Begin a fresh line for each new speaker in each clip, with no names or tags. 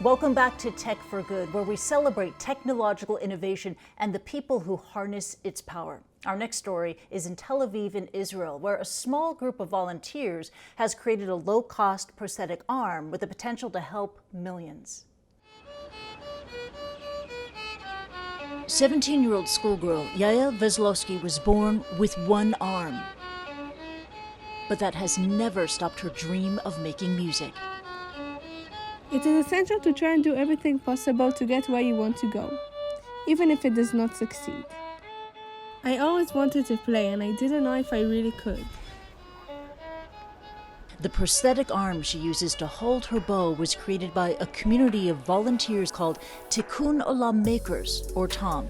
Welcome back to Tech for Good, where we celebrate technological innovation and the people who harness its power. Our next story is in Tel Aviv in Israel, where a small group of volunteers has created a low-cost prosthetic arm with the potential to help millions. 17-year-old schoolgirl Yael Vezlovsky was born with one arm. But that has never stopped her dream of making music.
It is essential to try and do everything possible to get where you want to go, even if it does not succeed. I always wanted to play and I didn't know if I really could.
The prosthetic arm she uses to hold her bow was created by a community of volunteers called Tikkun Olam Makers, or TOM.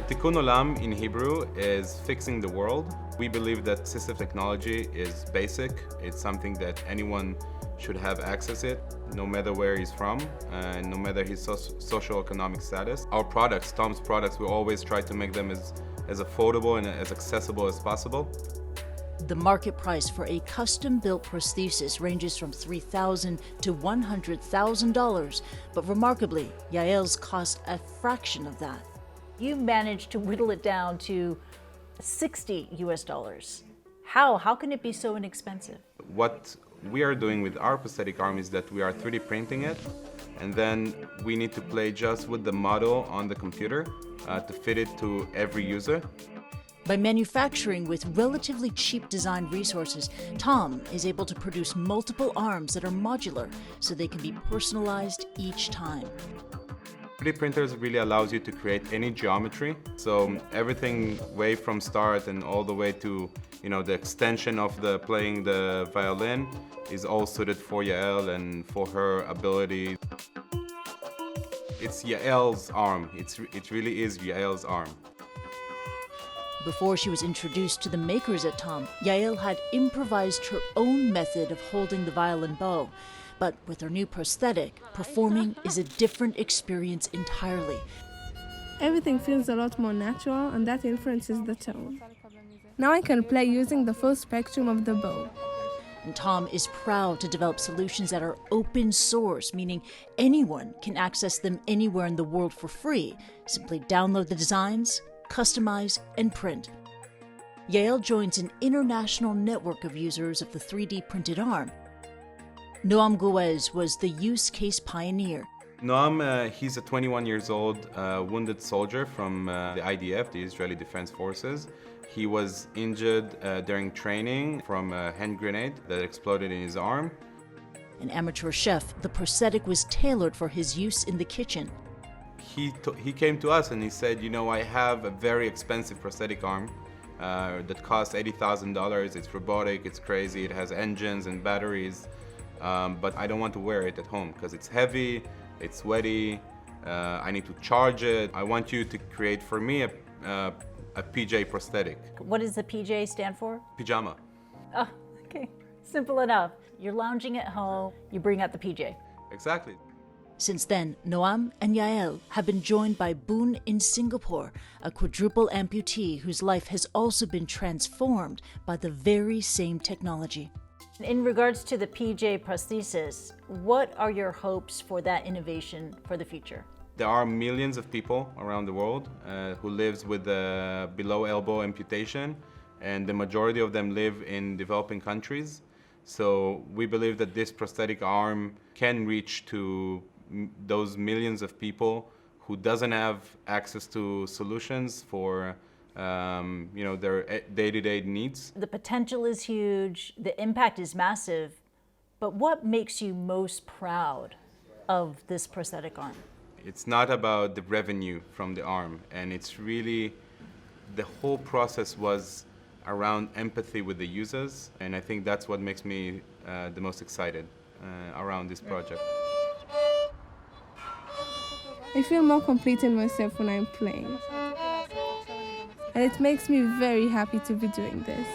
Tikkun Olam in Hebrew is fixing the world. We believe that assistive technology is basic. It's something that anyone should have access to it, no matter where he's from, and no matter his socioeconomic status. Our products, Tom's products, we always try to make them as affordable and as accessible as possible.
The market price for a custom-built prosthesis ranges from $3,000 to $100,000, but remarkably, Yael's cost a fraction of that. You managed to whittle it down to $60 US. How can it be so inexpensive?
What we are doing with our prosthetic arm is that we are 3D printing it, and then we need to play just with the model on the computer to fit it to every user.
By manufacturing with relatively cheap design resources, Tom is able to produce multiple arms that are modular, so they can be personalized each time.
3D printers really allows you to create any geometry, so everything way from start and all the way to the extension of playing the violin is all suited for Yael and for her ability. It's Yael's arm. It really is Yael's arm.
Before she was introduced to the makers at TOM, Yael had improvised her own method of holding the violin bow. But with her new prosthetic, performing is a different experience entirely.
Everything feels a lot more natural, and that influences the tone. Now I can play using the full spectrum of the bow.
And Tom is proud to develop solutions that are open source, meaning anyone can access them anywhere in the world for free. Simply download the designs, customize, and print. Yael joins an international network of users of the 3D printed arm. Noam Guez was the use case pioneer.
Noam, he's a 21 years old wounded soldier from the IDF, the Israeli Defense Forces. He was injured during training from a hand grenade that exploded in his arm.
An amateur chef, the prosthetic was tailored for his use in the kitchen.
He came to us and he said, I have a very expensive prosthetic arm that costs $80,000. It's robotic, it's crazy, it has engines and batteries. But I don't want to wear it at home because it's heavy, it's sweaty, I need to charge it. I want you to create for me a PJ prosthetic.
What does the PJ stand for?
Pijama.
Oh, okay. Simple enough. You're lounging at home, you bring out the PJ.
Exactly.
Since then, Noam and Yael have been joined by Boon in Singapore, a quadruple amputee whose life has also been transformed by the very same technology. In regards to the PJ prosthesis, what are your hopes for that innovation for the future?
There are millions of people around the world who lives with below elbow amputation, and the majority of them live in developing countries. So we believe that this prosthetic arm can reach to those millions of people who doesn't have access to solutions for their day-to-day needs.
The potential is huge, the impact is massive, but what makes you most proud of this prosthetic arm?
It's not about the revenue from the arm, and it's really, the whole process was around empathy with the users, and I think that's what makes me the most excited around this project.
I feel more complete in myself when I'm playing. And it makes me very happy to be doing this.